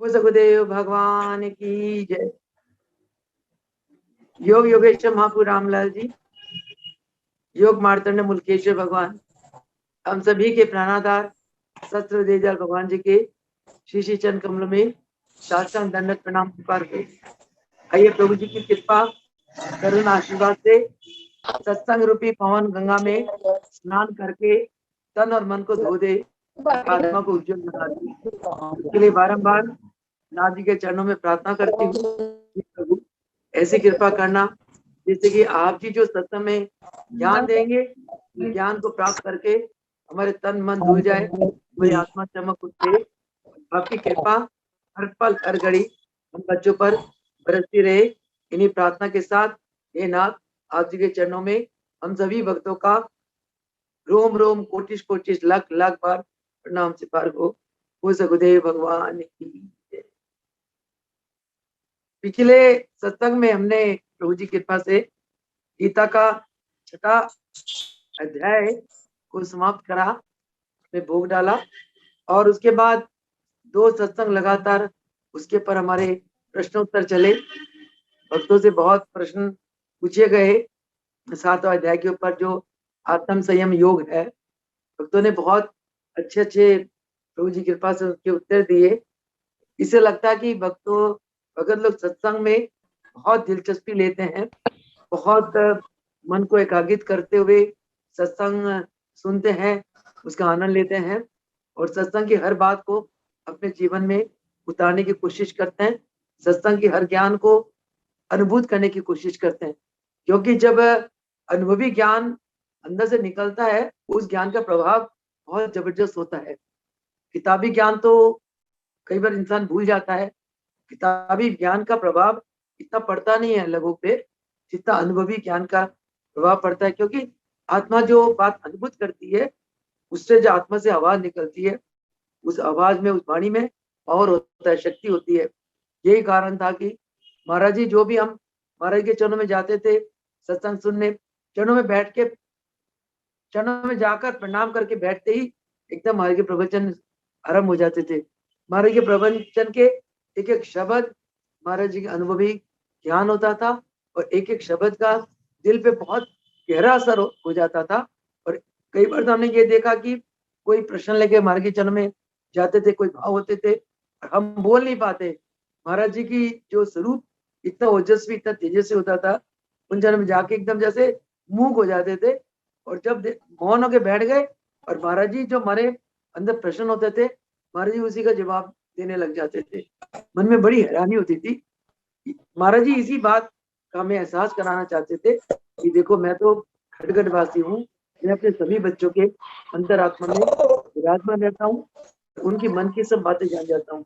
सकुदेव भगवान की जय। योग योगेश्वर महापुर रामलाल जी, योग मार्तंड मुल्केश्वर भगवान, हम सभी के प्राणाधार सत्र देवदयाल भगवान जी के श्री चरण कमलों में साष्टांग दंडवत प्रणाम करके आइए प्रभु जी की कृपा करुणा आशीर्वाद से सत्संग रूपी पवन गंगा में स्नान करके तन और मन को धो दे, आत्मा को उज्जवल बना दे। इसके लिए बारंबार नाथ जी के चरणों में प्रार्थना करती हूँ कि प्रभु ऐसी कृपा करना जिससे कि आप जी जो सत्संग में ज्ञान देंगे, ज्ञान को प्राप्त करके हमारे तन मन धुल जाए, हमारी आत्मा चमक उठे। आपकी कृपा हर पल हर घड़ी हम बच्चों पर बरसती रहे। इन्हीं प्रार्थना के साथ हे नाथ, आप जी के चरणों में हम सभी भक्तों का रोम रोम कोटिश कोटिश लाख लाख बार प्रणाम सिपार हो सकुदेव भगवान की जय। पिछले सत्संग में हमने प्रभु जी की कृपा से गीता का 6वां अध्याय को समाप्त करा, में भोग डाला और उसके बाद 2 सत्संग लगातार उसके पर हमारे प्रश्नोत्तर चले। भक्तों से बहुत प्रश्न पूछे गए 7वां अध्याय के ऊपर जो आत्म संयम योग है। भक्तों ने बहुत अच्छे अच्छे प्रभु जी की कृपा से उसके उत्तर दिए। इससे लगता है कि भगत लोग सत्संग में बहुत दिलचस्पी लेते हैं, बहुत मन को एकाग्रित करते हुए सत्संग सुनते हैं, उसका आनंद लेते हैं और सत्संग की हर बात को अपने जीवन में उतारने की कोशिश करते हैं, सत्संग की हर ज्ञान को अनुभूत करने की कोशिश करते हैं। क्योंकि जब अनुभवी ज्ञान अंदर से निकलता है, उस ज्ञान का प्रभाव बहुत जबरदस्त होता है। किताबी ज्ञान तो कई बार इंसान भूल जाता है, किताबी ज्ञान का प्रभाव इतना पड़ता नहीं है लोगों पे जितना अनुभवी ज्ञान का प्रभाव पड़ता है। क्योंकि आत्मा जो बात अनुभूत करती है, उससे जो आत्मा से आवाज निकलती है, उस आवाज में, उस वाणी में पावर होता है, शक्ति होती है। यही कारण था कि महाराज जी जो भी हम महाराज के चरणों में जाते थे सत्संग सुनने, चरणों में बैठ के, चरणों में जाकर प्रणाम करके बैठते ही एकदम महाराज के प्रवचन आरंभ हो जाते थे। महाराज के प्रवचन के एक एक शब्द महाराज जी के अनुभवी ज्ञान होता था और एक एक शब्द का दिल पे बहुत गहरा असर हो जाता था। और कई बार तो हमने ये देखा कि कोई प्रश्न लेके महाराज के चरण में जाते थे, कोई भाव होते थे और हम बोल नहीं पाते। महाराज जी की जो स्वरूप इतना ओजस्वी, इतना तेजस्वी होता था, उन चरण में जाके एकदम जैसे मूक हो जाते थे और जब मौन होके बैठ गए और महाराज जी जो हमारे अंदर प्रश्न होते थे, महाराज जी उसी का जवाब देने लग जाते थे। मन में बड़ी हैरानी होती थी। महाराज जी इसी बात का हमें एहसास कराना चाहते थे कि देखो मैं तो खटगढ़ वासी हूँ, मैं अपने सभी बच्चों के अंतरात्मा में विराजमान रहता हूँ, उनकी मन की सब बातें जान जाता हूँ।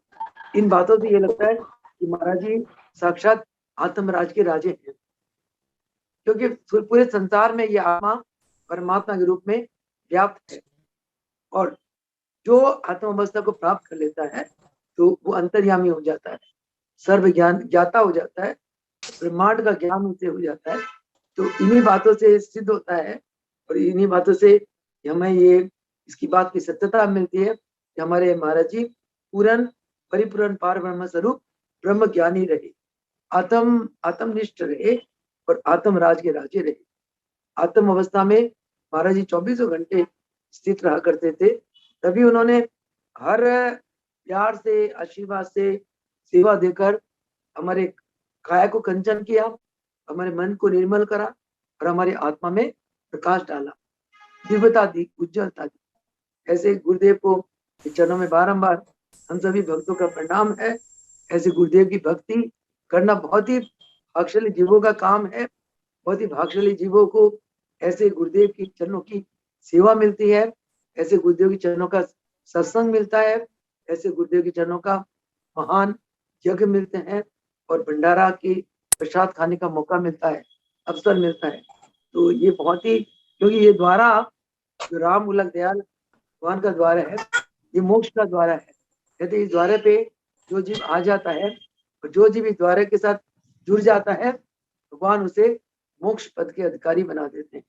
इन बातों से ये लगता है कि महाराज जी साक्षात आत्मराज के राजे हैं, क्योंकि पूरे संसार में ये आत्मा परमात्मा के रूप में व्याप्त है और जो आत्म अवस्था को प्राप्त कर लेता है तो वो अंतर्यामी हो जाता है, सर्व ज्ञान ज्ञाता हो जाता है, ब्रह्मांड का ज्ञान उसे हो जाता है। तो इन्हीं बातों से सिद्ध होता है और इन्हीं बातों से हमें ये इसकी बात की सत्यता मिलती है कि हमारे महाराज जी पूर्ण परिपूर्ण पार ब्रह्म स्वरूप ब्रह्म ज्ञानी रहे, आत्मनिष्ठ रहे और आत्मराज के राजे रहे। आत्म अवस्था में महाराज जी 24 घंटे स्थित रहा करते थे। तभी उन्होंने हर प्यार से, आशीर्वाद से, सेवा देकर हमारे काया को कंचन किया, हमारे मन को निर्मल करा और हमारी आत्मा में प्रकाश डाला, दिव्यता दी, उज्जवलता दी। ऐसे गुरुदेव को चरणों में बारंबार हम सभी भक्तों का प्रणाम है। ऐसे गुरुदेव की भक्ति करना बहुत ही भाग्यशाली जीवों का काम है। बहुत ही भाग्यशाली जीवों को ऐसे गुरुदेव की चरणों की सेवा मिलती है, ऐसे गुरुदेव की चरणों का सत्संग मिलता है, ऐसे गुरुदेव की चरणों का महान यज्ञ मिलते हैं और भंडारा की प्रसाद खाने का मौका मिलता है, अवसर मिलता है। तो ये बहुत ही, क्योंकि ये द्वारा जो राम मूलक दयाल भगवान का द्वार है, ये मोक्ष का द्वारा है। यदि इस द्वारे पे जो जीव आ जाता है और जो जीव इस द्वारे के साथ जुड़ जाता है, भगवान उसे मोक्ष पद के अधिकारी बना देते हैं।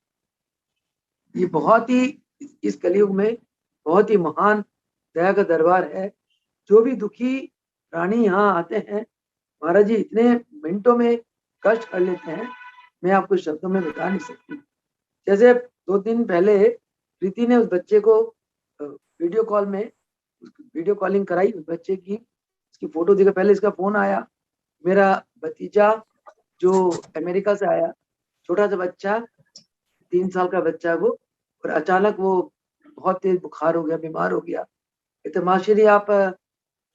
ये बहुत ही इस कलयुग में बहुत ही महान दया का दरबार है। जो भी दुखी प्राणी यहाँ आते हैं महाराज जी, इतने मिनटों में कष्ट कर लेते हैं, मैं आपको शब्दों में बता नहीं सकती। जैसे 2 दिन पहले प्रीति ने उस बच्चे को वीडियो कॉल में वीडियो कॉलिंग कराई उस बच्चे की, उसकी फोटो देखा। पहले इसका फोन आया, मेरा भतीजा जो अमेरिका से आया, छोटा सा बच्चा, 3 साल का बच्चा वो, और अचानक वो बहुत तेज बुखार हो गया, बीमार हो गया। कहते माँ श्री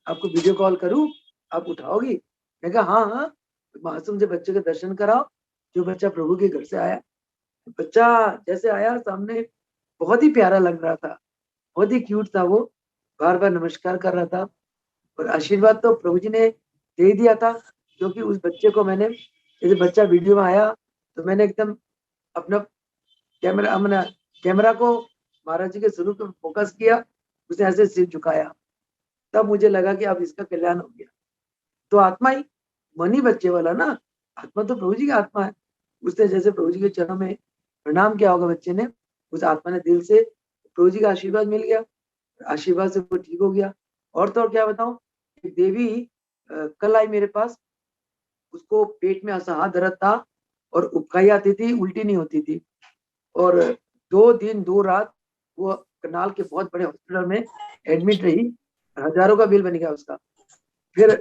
आपको वीडियो कॉल करूं, आप उठाओगी? मैं कहा हाँ हाँ, मासूम से बच्चे के दर्शन कराओ, जो बच्चा प्रभु के घर से आया। बच्चा जैसे आया सामने, बहुत ही प्यारा लग रहा था, बहुत ही क्यूट था वो, बार बार नमस्कार कर रहा था। और आशीर्वाद तो प्रभु जी ने दे ही दिया था, क्योंकि उस बच्चे को मैंने, जैसे बच्चा वीडियो में आया तो मैंने एकदम अपना कैमरा को महाराज जी के स्वरूप में फोकस किया, उसने ऐसे सिर झुकाया, तब मुझे लगा कि अब इसका कल्याण हो गया। तो आत्मा ही, मन ही बच्चे वाला ना, आत्मा तो प्रभु जी की आत्मा है। उसने जैसे प्रभु जी के चरणों में प्रणाम किया होगा बच्चे ने, उस आत्मा ने दिल से, प्रभु जी का आशीर्वाद मिल गया, आशीर्वाद से वो ठीक हो गया। और तो और क्या बताऊं, एक देवी कल आई मेरे पास, उसको पेट में असहा दर्द था और उबकाई आती थी, उल्टी नहीं होती थी, और 2 दिन 2 रात वो करनाल के बहुत बड़े हॉस्पिटल में एडमिट रही, हजारों का बिल बन गया उसका। फिर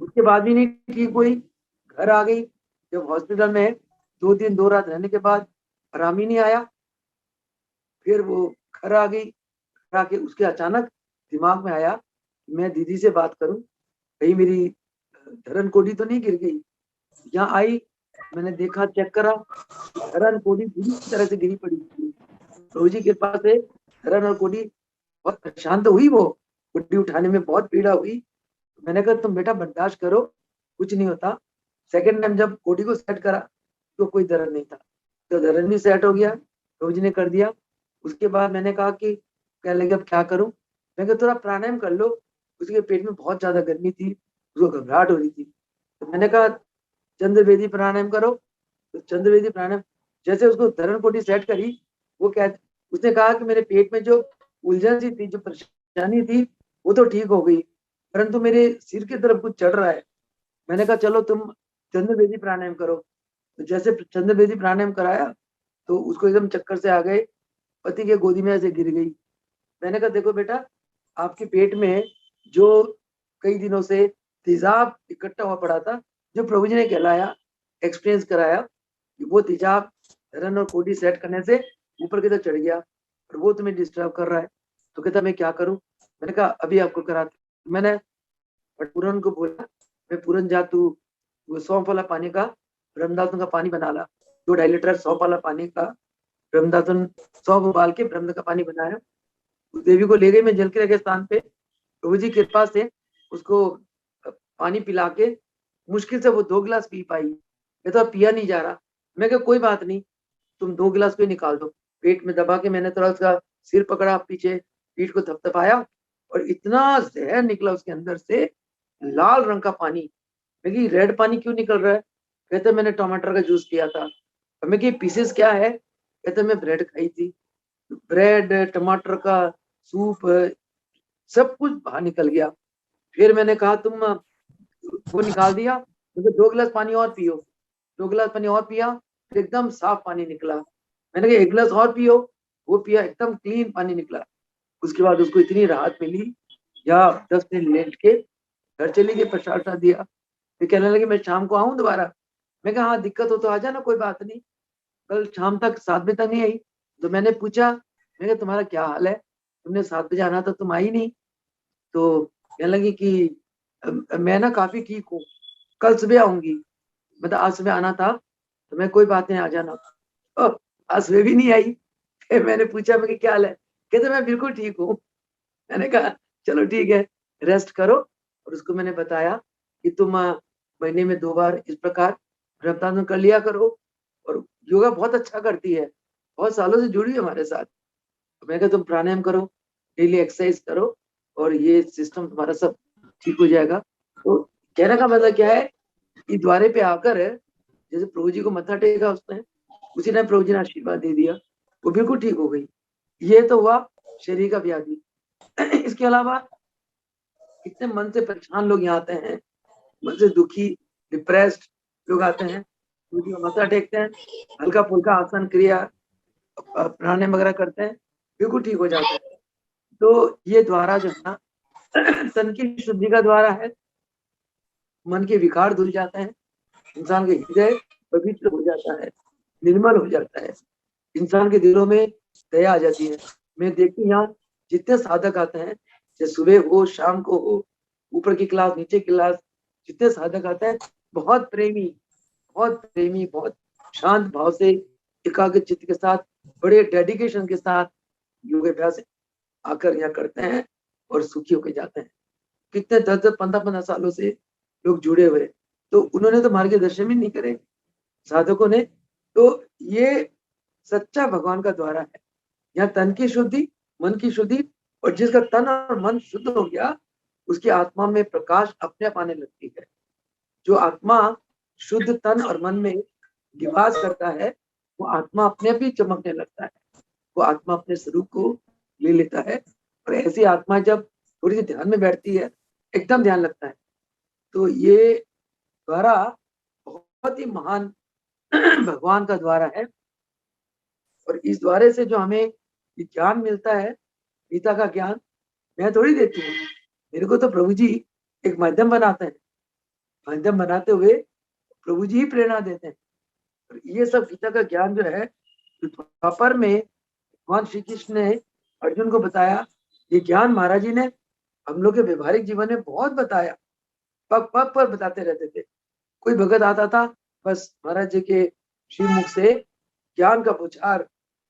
उसके बाद भी नहीं ठीक हुई, घर आ गई। जब हॉस्पिटल में 2 दिन 2 रात रहने के बाद आराम ही नहीं आया, फिर वो घर आ गई। घर आके उसके अचानक दिमाग में आया, मैं दीदी से बात करूं, कहीं मेरी धर्म कोडी तो नहीं गिर गई। यहाँ आई, मैंने देखा, चेक करा, धर्म कोडी पूरी तरह से गिरी पड़ी थी। प्रभु जी के पास है, धर्म और कोडी बहुत परेशान तो हुई, वो कोडी उठाने में बहुत पीड़ा हुई। मैंने कहा तुम बेटा बर्दाश्त करो, कुछ नहीं होता। सेकंड टाइम जब कोडी को सेट करा तो कोई दर्द नहीं था, तो दर्द भी सेट हो गया, प्रभु जी ने कर दिया। उसके बाद मैंने कहा कि कहने लगे अब क्या करूं, मैं कहा थोड़ा प्राणायाम कर लो। उसके पेट में बहुत ज्यादा गर्मी थी, उसको घबराहट हो रही थी, तो मैंने कहा चंद्रवेदी प्राणायाम करो। तो चंद्रवेदी प्राणायाम, जैसे उसको धरण कोटी सेट करी, वो क्या, उसने कहा कि मेरे पेट में जो उलझन सी थी, जो परेशानी थी, वो तो ठीक हो गई, परंतु मेरे सिर की तरफ कुछ चढ़ रहा है। मैंने कहा चलो तुम चंद्रवेदी प्राणायाम करो। तो जैसे चंद्रवेदी प्राणायाम कराया तो उसको एकदम चक्कर से आ गए, पति के गोदी में ऐसे गिर गई। मैंने कहा देखो बेटा, आपके पेट में जो कई दिनों से तेजाब इकट्ठा हुआ पड़ा था, जो प्रभु जी ने कहलाया, एक्सपीरियंस कराया कि वो तेजाब रन और कोडी सेट करने से ऊपर की तरफ चढ़ गया और वो तुम्हें डिस्टर्ब कर रहा है। तो कहता मैं क्या करूं? मैंने कहा अभी आपको कराते। मैंने पूरन को बोला, मैं पूरन जा तू वो सौंफ वाला पानी का ब्रह्मदासन का पानी बना ला, 2-2.5 लीटर सौंफ वाला पानी का ब्रह्मदासन, सौंफ उबाल के ब्रह्म का पानी बनाया। उस देवी को ले गई मैं जल के रखे स्थान पे, प्रभु जी की कृपा से उसको पानी पिला के मुश्किल से वो 2 गिलास पी पाई। ये तो पिया नहीं जा रहा। मैं कहा कोई बात नहीं, तुम 2 गिलास को निकाल दो। पेट में दबा के मैंने थोड़ा उसका सिर पकड़ा, पीछे पीठ को थपथपाया और इतना जहर निकला उसके अंदर से, लाल रंग का पानी। मैं कि रेड पानी क्यों निकल रहा है? कहते मैंने टमाटर का जूस पिया था। मैं कि पीसेस क्या है? कहते मैं ब्रेड खाई थी। ब्रेड, टमाटर का सूप, सब कुछ बाहर निकल गया। फिर मैंने कहा तुम वो निकाल दिया, मुझे 2 गिलास पानी और पियो। 2 गिलास पानी और पिया, फिर एकदम साफ पानी निकला। मैंने कहा 1 गिलास और पियो, वो पिया, एकदम क्लीन पानी निकला। उसके बाद उसको इतनी राहत मिली, या 10 मिनट लेट के घर चली गई, प्रसाद वसाद दिया। फिर कहने लगी मैं शाम को आऊं दोबारा। मैं कहा हाँ दिक्कत हो तो आ जाना, कोई बात नहीं। कल शाम तक 7 बजे तक नहीं आई, तो मैंने पूछा, मैं कहा तुम्हारा क्या हाल है, तुमने 7 बजे आना था, तुम आई नहीं। तो कहने लगी कि मैं ना काफी ठीक हूँ, कल सुबह आऊंगी। मतलब आज सुबह आना था, तो मैं कोई बात नहीं आ जाना। आज सुबह भी नहीं आई। फिर मैंने पूछा मैं क्या हाल है? कहते मैं बिल्कुल ठीक हूँ। मैंने कहा चलो ठीक है, रेस्ट करो। और उसको मैंने बताया कि तुम महीने में 2 बार इस प्रकार रक्तदान कर लिया करो, और योगा बहुत अच्छा करती है, बहुत सालों से जुड़ी है हमारे साथ। तो मैंने कहा तुम प्राणायाम करो, डेली एक्सरसाइज करो, और ये सिस्टम तुम्हारा सब ठीक हो जाएगा। तो कहने का मतलब क्या है कि द्वारे पे आकर जैसे प्रभु जी को मत्था टेका उसने, उसी ने प्रभु जी ने आशीर्वाद दे दिया, वो बिल्कुल ठीक हो गई। ये तो हुआ शरीर का व्याधि। इसके अलावा कितने मन से परेशान लोग यहाँ आते हैं, मन से दुखी डिप्रेस्ड लोग आते हैं, माथा टेकते हैं, हल्का फुल्का आसन क्रिया प्राणायाम वगैरह करते हैं, बिल्कुल ठीक हो जाते हैं। तो ये द्वारा जो है ना तन की शुद्धि का द्वारा है, मन के विकार धुल जाते हैं, इंसान के हृदय पवित्र हो जाता है, निर्मल हो जाता है, इंसान के दिलों में दया आ जाती है। मैं देखती हूँ यहाँ जितने साधक आते हैं, चाहे सुबह हो शाम को हो, ऊपर की क्लास नीचे की क्लास, जितने साधक आते हैं बहुत प्रेमी, बहुत शांत भाव से, एकाग्र चित्त के साथ, बड़े डेडिकेशन के साथ योग अभ्यास आकर यहाँ करते हैं और सुखी होकर जाते हैं। कितने 10-10, 15-15 सालों से लोग जुड़े हुए, तो उन्होंने तो मार्गदर्शन भी नहीं करे साधकों ने। तो ये सच्चा भगवान का द्वारा है। यहाँ तन की शुद्धि, मन की शुद्धि, और जिसका तन और मन शुद्ध हो गया उसकी आत्मा में प्रकाश अपने आप आने लगती है। जो आत्मा शुद्ध तन और मन में निवास करता है वो आत्मा अपने आप ही चमकने लगता है, वो आत्मा अपने स्वरूप को ले लेता है। और ऐसी आत्मा जब थोड़ी सी ध्यान में बैठती है एकदम ध्यान लगता है। तो ये द्वारा बहुत ही महान भगवान का द्वारा है। और इस द्वारे से जो हमें ज्ञान मिलता है, गीता का ज्ञान मैं थोड़ी देती हूँ, मेरे को तो प्रभु जी एक माध्यम बनाते हैं, माध्यम बनाते हुए प्रभु जी ही प्रेरणा देते हैं। और ये सब गीता का ज्ञान जो है द्वापर में भगवान श्री कृष्ण ने अर्जुन को बताया। ये ज्ञान महाराज जी ने हम लोग के व्यवहारिक जीवन में बहुत बताया, पग पग पर बताते रहते थे। कोई भगत आता था, बस महाराज जी के श्रीमुख से ज्ञान का प्रचार,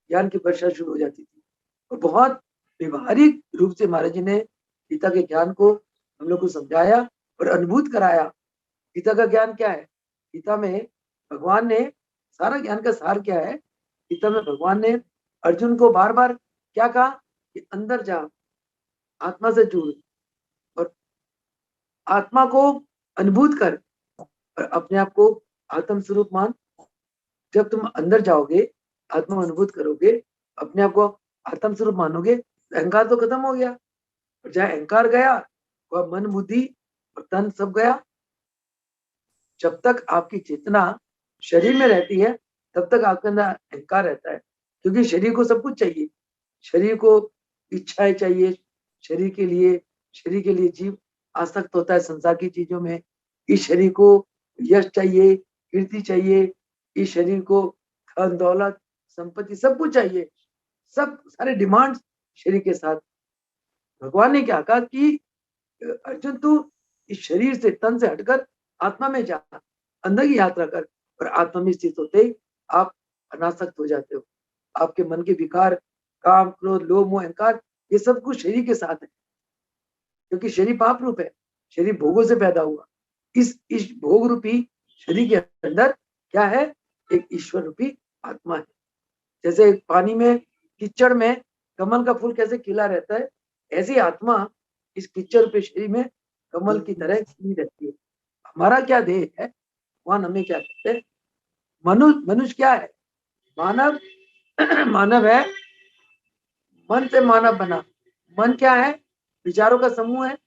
ज्ञान की वर्षा शुरू हो जाती थी। और बहुत व्यवहारिक रूप से महाराज जी ने गीता के ज्ञान को हम लोग को समझाया और अनुभूत कराया। गीता का ज्ञान क्या है? गीता में भगवान ने सारा ज्ञान का सार क्या है? गीता में भगवान ने अर्जुन को बार बार क्या कहा कि अंदर जा, आत्मा से जुड़ और आत्मा को अनुभूत कर और अपने आप को आत्म स्वरूप मान। जब तुम अंदर जाओगे, आत्मा अनुभूत करोगे, अपने आप को आत्म स्वरूप मानोगे, तो अहंकार तो खत्म हो गया। और जहाँ अहंकार गया वह मन बुद्धि और तन सब गया। जब तक आपकी चेतना शरीर में रहती है तब तक आपके अंदर अहंकार रहता है, क्योंकि शरीर को सब कुछ चाहिए। शरीर को इच्छाएं चाहिए, शरीर के लिए जीव आसक्त होता है संसार की चीजों में। इस शरीर को यश चाहिए, कीर्ति चाहिए, इस शरीर को धन दौलत संपत्ति सब कुछ चाहिए, सब सारे डिमांड्स शरीर के साथ। भगवान ने क्या कहा कि अर्जुन तू इस शरीर से, तन से हटकर आत्मा में जा, अंदर की यात्रा कर। और आत्मा में स्थित होते ही आप अनासक्त हो जाते हो। आपके मन के विकार, काम क्रोध लोभ मोह अहंकार, ये सब कुछ शरीर के साथ है, क्योंकि शरीर पाप रूप है, शरीर भोगों से पैदा हुआ। इस भोग रूपी शरीर के अंदर क्या है? एक ईश्वर रूपी आत्मा है। जैसे पानी में, कीचड़ में कमल का फूल कैसे खिला रहता है, ऐसी आत्मा इस कीचड़ रूपी शरीर में कमल की तरह खिली रहती है। हमारा क्या देह है? भगवान हमें क्या कहते हैं? मनुष्य क्या है? मानव मानव है, मन से मानव बना। मन क्या है? विचारों का समूह है,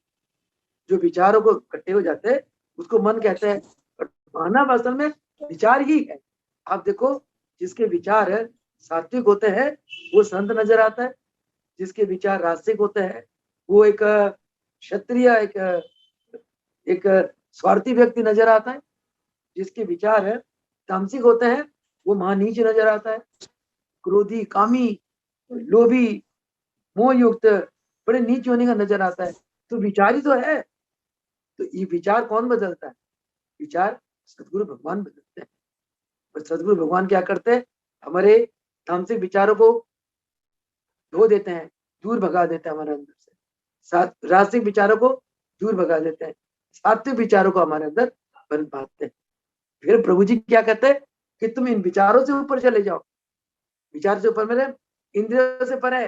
जो विचारों को इकट्ठे हो जाते हैं उसको मन कहते हैं। और मानव असल में विचार ही है। आप देखो, जिसके विचार सात्विक होते हैं वो संत नजर आता है, जिसके विचार राजसिक होते हैं वो एक क्षत्रिय, एक स्वार्थी व्यक्ति नजर आता है, जिसके विचार तामसिक होते हैं वो महानीच नजर आता है, क्रोधी, कामी, लोभी, मोह युक्त, बड़े नीच होने का नजर आता है। तो विचार ही तो है। तो ये विचार कौन बदलता है? विचार सदगुरु भगवान बदलते हैं। और सदगुरु भगवान क्या करते हैं? हमारे तामसिक विचारों को धो देते हैं, दूर भगा देते हैं हमारे अंदर से। राजसिक विचारों को दूर भगा देते हैं, सात्विक विचारों को हमारे अंदर बन पाते हैं। फिर प्रभु जी क्या कहते हैं कि तुम इन विचारों से ऊपर चले जाओ। विचार से ऊपर मेरे इंद्रियों से परे,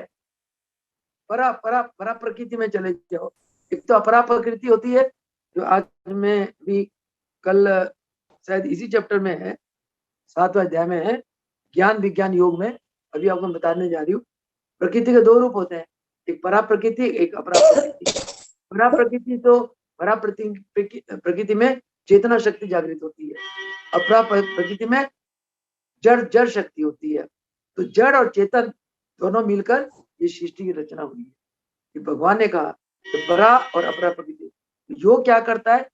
परा परा परा प्रकृति में चले जाओ। एक तो अपरा प्रकृति होती है, जो आज में भी कल शायद इसी चैप्टर में है, 7वां अध्याय में है, ज्ञान विज्ञान योग में अभी आपको बताने जा रही हूँ। प्रकृति के दो रूप होते हैं, एक परा प्रकृति, एक अपरा प्रकृति। अपरा प्रकृति तो परा प्रकृति में चेतना शक्ति जागृत होती है, अपरा प्रकृति में जड़ शक्ति होती है। तो जड़ और चेतन दोनों मिलकर ये सृष्टि की रचना हुई है। कि भगवान ने कहा तो परा और अपरा प्रकृति। योग क्या करता है?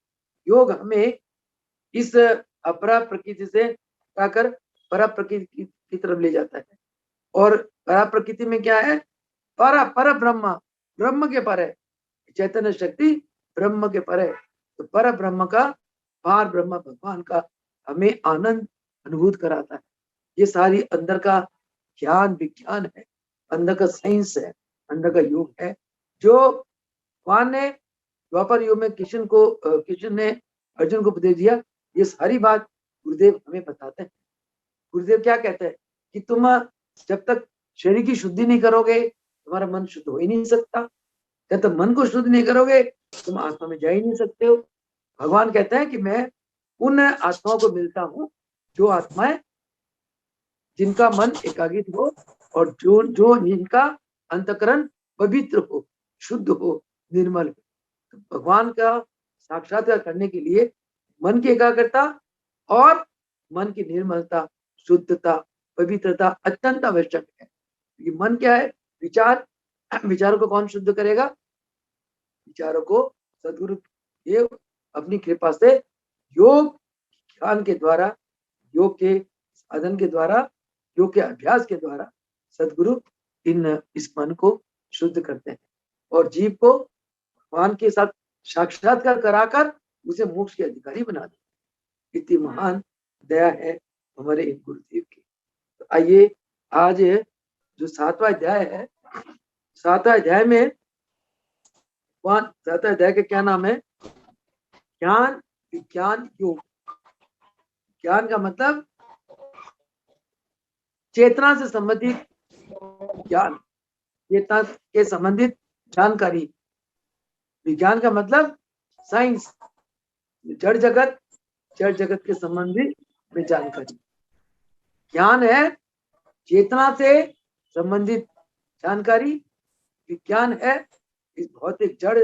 योग हमें इस अपरा प्रकृति से हटाकर परा प्रकृति की तरफ ले जाता है। और परा प्रकृति में क्या है? पर ब्रह्म, ब्रह्म के पर है, चैतन्य शक्ति ब्रह्म के पर है। तो पर ब्रह्म का, पार ब्रह्म भगवान का हमें आनंद अनुभूत कराता है। ये सारी अंदर का ज्ञान विज्ञान है, अंदर का साइंस है, अंदर का योग है, जो भगवान ने द्वापर युग में कृष्ण ने अर्जुन को उपदेश दिया। ये सारी बात गुरुदेव हमें बताते हैं। गुरुदेव क्या कहते हैं कि तुम जब तक शरीर की शुद्धि नहीं करोगे तुम्हारा मन शुद्ध हो ही नहीं सकता। जब तक मन को शुद्ध नहीं करोगे तुम आत्मा में जा ही नहीं सकते हो। भगवान कहते हैं कि मैं उन आत्माओं को मिलता हूँ जो आत्माएं जिनका मन एकाग्रित हो और जो जिनका अंतकरण पवित्र हो, शुद्ध हो, निर्मल हो। तो भगवान का साक्षात्कार करने के लिए मन की एकाग्रता और मन की निर्मलता, शुद्धता, पवित्रता अत्यंत आवश्यक है। ये मन क्या है? विचार। विचारों को कौन शुद्ध करेगा? विचारों को सदगुरु ये अपनी कृपा से योग ज्ञान के द्वारा, योग के साधन के द्वारा, योग के अभ्यास के द्वारा सदगुरु इस मन को शुद्ध करते हैं और जीव को भगवान के साथ साक्षात्कार कराकर उसे मोक्ष के अधिकारी बना देते। इतनी महान दया है हमारे इन गुरुदेव की। तो आइए आज जो 7वां अध्याय है, 7वां अध्याय में 7वां अध्याय का क्या नाम है? ज्ञान विज्ञान योग। ज्ञान का मतलब चेतना से संबंधित ज्ञान, चेतना के संबंधित जानकारी। विज्ञान का मतलब साइंस, जड़ जगत के संबंधित में जानकारी। ज्ञान है चेतना से संबंधित जानकारी, विज्ञान है इस भौतिक जड़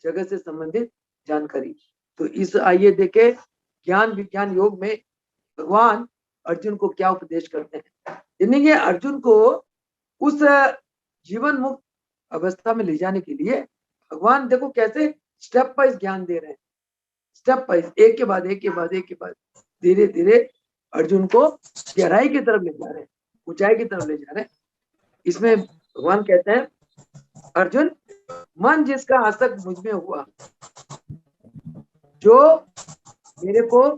जगत से संबंधित जानकारी। तो इस आइए देखे ज्ञान विज्ञान योग में भगवान अर्जुन को क्या उपदेश करते हैं। यानी कि अर्जुन को उस जीवन मुक्त अवस्था में ले जाने के लिए भगवान देखो कैसे स्टेप वाइज ज्ञान दे रहे हैं। स्टेप वाइज, एक के बाद एक के बाद एक के बाद धीरे धीरे अर्जुन को गहराई की तरफ ले जा रहे हैं, ऊंचाई की तरफ ले जा रहे हैं। इसमें भगवान कहते हैं, अर्जुन मन जिसका आसक्त मुझ में हुआ, जो मेरे को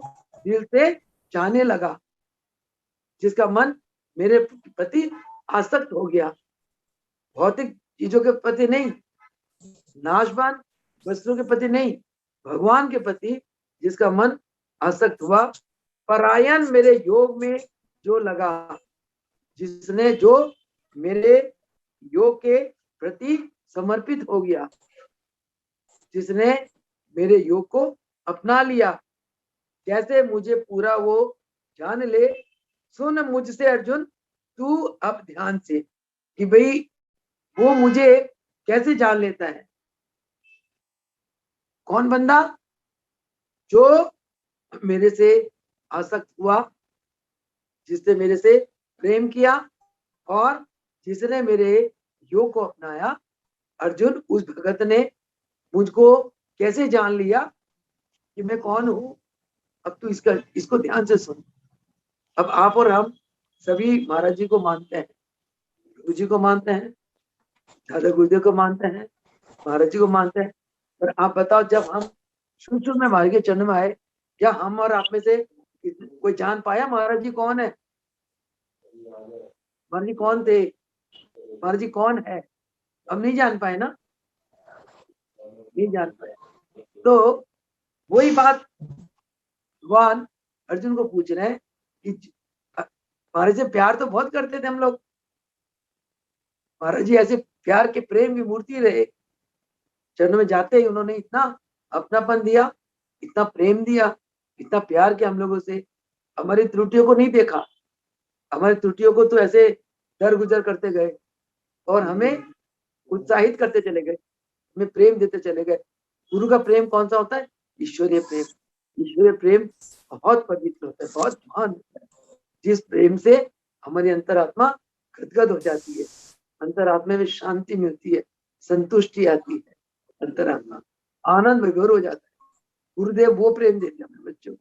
दिल से चाहने लगा, जिसका मन मेरे प्रति आसक्त हो गया, भौतिक चीजों के प्रति नहीं, नाशवान वस्तुओं के प्रति नहीं, भगवान के प्रति जिसका मन आसक्त हुआ, परायण मेरे योग में जो लगा, जिसने जो मेरे योग के प्रति समर्पित हो गया, जिसने मेरे योग को अपना लिया, जैसे मुझे पूरा वो जान ले। सुन मुझसे अर्जुन तू अब ध्यान से कि भाई वो मुझे कैसे जान लेता है। कौन बंदा? जो मेरे से आसक्त हुआ, जिसने मेरे से प्रेम किया और जिसने मेरे योग को अपनाया। अर्जुन उस भगत ने मुझको कैसे जान लिया कि मैं कौन हूं। अब तू इसको ध्यान से सुन। अब आप और हम सभी महाराज जी को मानते हैं, गुरु जी को मानते हैं, दादा गुरुदेव को मानते हैं, महाराज जी को मानते हैं। पर आप बताओ, जब हम शुरू में महाराज के चरण में आए, क्या हम और आप में से कोई जान पाया महाराज जी कौन है? महाराज जी कौन थे? महाराज जी कौन है? हम नहीं जान पाए ना, नहीं जान पाए। तो वही बात भगवान अर्जुन को पूछ रहे हैं कि महाराज जी प्यार तो बहुत करते थे हम लोग, महाराज जी ऐसे प्यार के प्रेम की मूर्ति रहे। चरण में जाते ही उन्होंने इतना अपनापन दिया, इतना प्रेम दिया, इतना प्यार किया हम लोगों से। हमारी त्रुटियों को नहीं देखा, हमारी त्रुटियों को तो ऐसे दर गुजर करते गए और हमें उत्साहित करते चले गए, हमें प्रेम देते चले गए। गुरु का प्रेम कौन सा होता है? ईश्वरीय प्रेम। ईश्वरीय प्रेम बहुत पवित्र होता है, बहुत महान होता है, जिस प्रेम से हमारी अंतरात्मा गदगद हो जाती है, अंतरात्मा में शांति मिलती है, संतुष्टि आती है, अंतरात्मा आनंद विभोर हो जाता है। गुरुदेव वो प्रेम देते हैं अपने बच्चों को।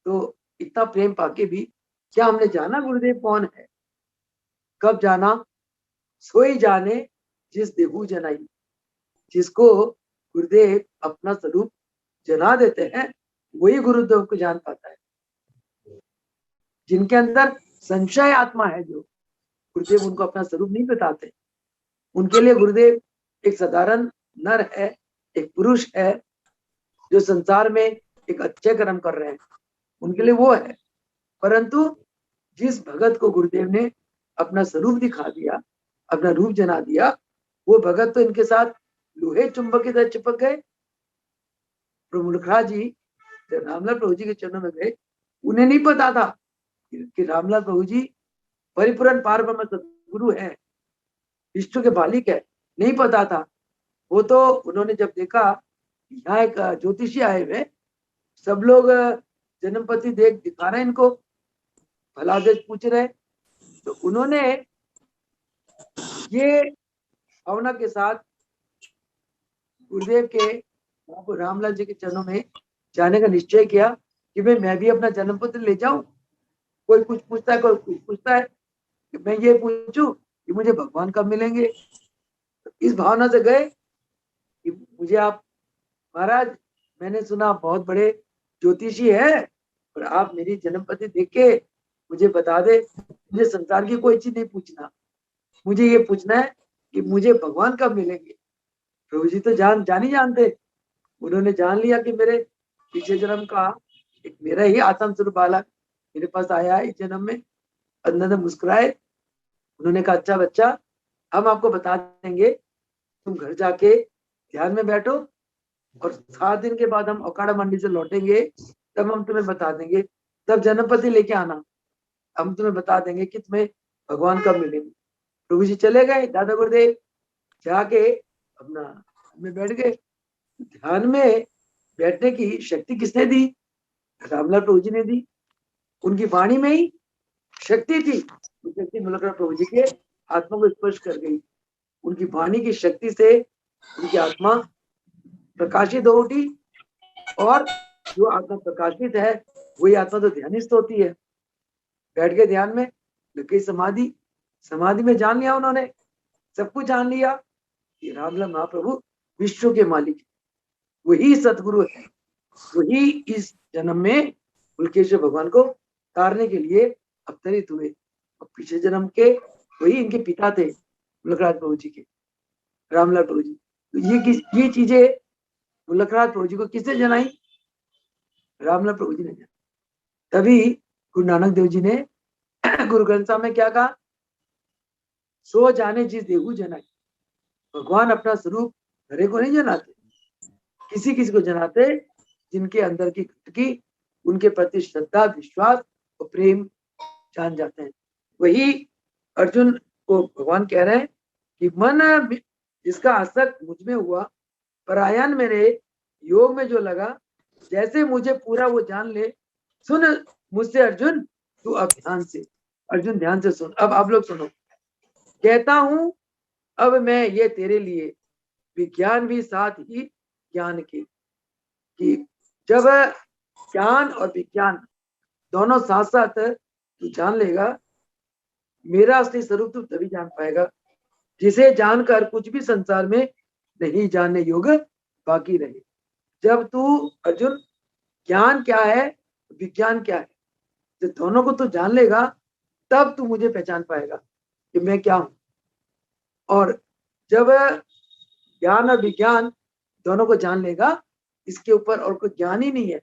तो इतना प्रेम पाके भी क्या हमने जाना गुरुदेव कौन है? कब जाना? सोई जाने जिस देहू जनाई। जिसको गुरुदेव अपना स्वरूप जना देते हैं, वही गुरुदेव को जान पाता है। जिनके अंदर संशय आत्मा है, जो गुरुदेव उनको अपना स्वरूप नहीं बताते, उनके लिए गुरुदेव एक साधारण नर है, एक पुरुष है, जो संसार में एक अच्छे कर्म कर रहे हैं, उनके लिए वो है। परंतु जिस भगत को गुरुदेव ने अपना स्वरूप दिखा दिया, अपना रूप जना दिया, वो भगत तो इनके साथ लोहे चुंबक की तरह चिपक गए। प्रभु मुलखराज जी जब रामलाल प्रभु जी के चरणों में गए, उन्हें नहीं पता था कि रामलाल प्रभु जी परिपूर्ण पार ब्रह्म सदगुरु है, विष्णु के बालिक है, नहीं पता था। वो तो उन्होंने जब देखा यहाँ एक ज्योतिषी आए हुए, सब लोग जन्मपति देख दिखा रहे इनको, फलादेश पूछ रहे, तो उन्होंने ये भावना के साथ गुरुदेव के रामलाल जी के चरणों में जाने का निश्चय किया कि भाई मैं भी अपना जन्मपत्र ले जाऊं। कोई कुछ पूछता है, कोई कुछ पूछता है, कि मैं ये पूछूं कि मुझे भगवान कब मिलेंगे। तो इस भावना से गए कि मुझे आप महाराज, मैंने सुना बहुत बड़े ज्योतिषी है, और आप मेरी जन्मपति देख के मुझे बता दे। मुझे संसार की कोई चीज नहीं पूछना, मुझे ये पूछना है कि मुझे भगवान कब मिलेंगे। प्रभु जी तो जान ही जानते। उन्होंने जान लिया कि मेरे पीछे जन्म का एक मेरा ही आत्म स्वरूप बालक मेरे पास आया है इस जन्म में। अंदर मुस्कुराए, उन्होंने कहा अच्छा बच्चा, हम आपको बता देंगे, तुम घर जाके ध्यान में बैठो, और 7 दिन के बाद हम अखाड़ा मंडी से लौटेंगे, तब हम तुम्हें बता देंगे, तब जन्मपति लेके आना, हम तुम्हें बता देंगे कि तुम्हें भगवान कब मिलेंगे। प्रभु जी चले गए, दादा गुरुदेव जाके अपना में बैठ गए। ध्यान में बैठने की शक्ति किसने दी? रामलाल प्रभु जी ने दी। उनकी वाणी में ही शक्ति थी, वो शक्ति मुलखराज प्रभु जी के आत्मा को स्पर्श कर गई। उनकी वाणी की शक्ति से उनकी आत्मा प्रकाशित हो उठी, और जो आत्मा प्रकाशित है वही आत्मा तो ध्यानिष्ठ होती है। बैठ के ध्यान में लग गई समाधि, समाधि में जान लिया उन्होंने, सब कुछ जान लिया कि रामलाल महाप्रभु विश्व के मालिक, वही सतगुरु है, वही इस जन्म में उल्केश्वर भगवान को तारने के लिए अवतरित हुए। और पिछले जन्म के वही इनके पिता थे, मुलखराज प्रभु जी के, रामलाल प्रभु जी। तो ये चीजें मुलखराज प्रभु जी को किसने जनाई? रामलाल प्रभु जी ने जनाई। तभी गुरु नानक देव जी ने गुरु ग्रंथ साहब में क्या कहा? सो जाने जिस देहू जनाई। भगवान अपना स्वरूप हरे को नहीं जनाते, किसी किसी को जनाते जिनके अंदर की उनके प्रति श्रद्धा, विश्वास और प्रेम जान जाते हैं। वही अर्जुन को भगवान कह रहे हैं कि मन जिसका आसक्त मुझ में हुआ, परायण मेरे योग में जो लगा, जैसे मुझे पूरा वो जान ले। सुन मुझसे अर्जुन तू अब ध्यान से, अर्जुन ध्यान से सुन। अब आप लोग सुनो, कहता हूं अब मैं ये तेरे लिए, विज्ञान भी साथ ही ज्ञान के, कि जब ज्ञान और विज्ञान दोनों साथ साथ तू जान लेगा, मेरा असली स्वरूप तू तभी जान पाएगा जिसे जानकर कुछ भी संसार में नहीं जानने योग्य बाकी रहे। जब तू अर्जुन ज्ञान क्या है, विज्ञान क्या है, जब दोनों को तू जान लेगा, तब तू मुझे पहचान पाएगा कि मैं क्या हूं। और जब ज्ञान और विज्ञान दोनों को जान लेगा, इसके ऊपर और कोई ज्ञान ही नहीं है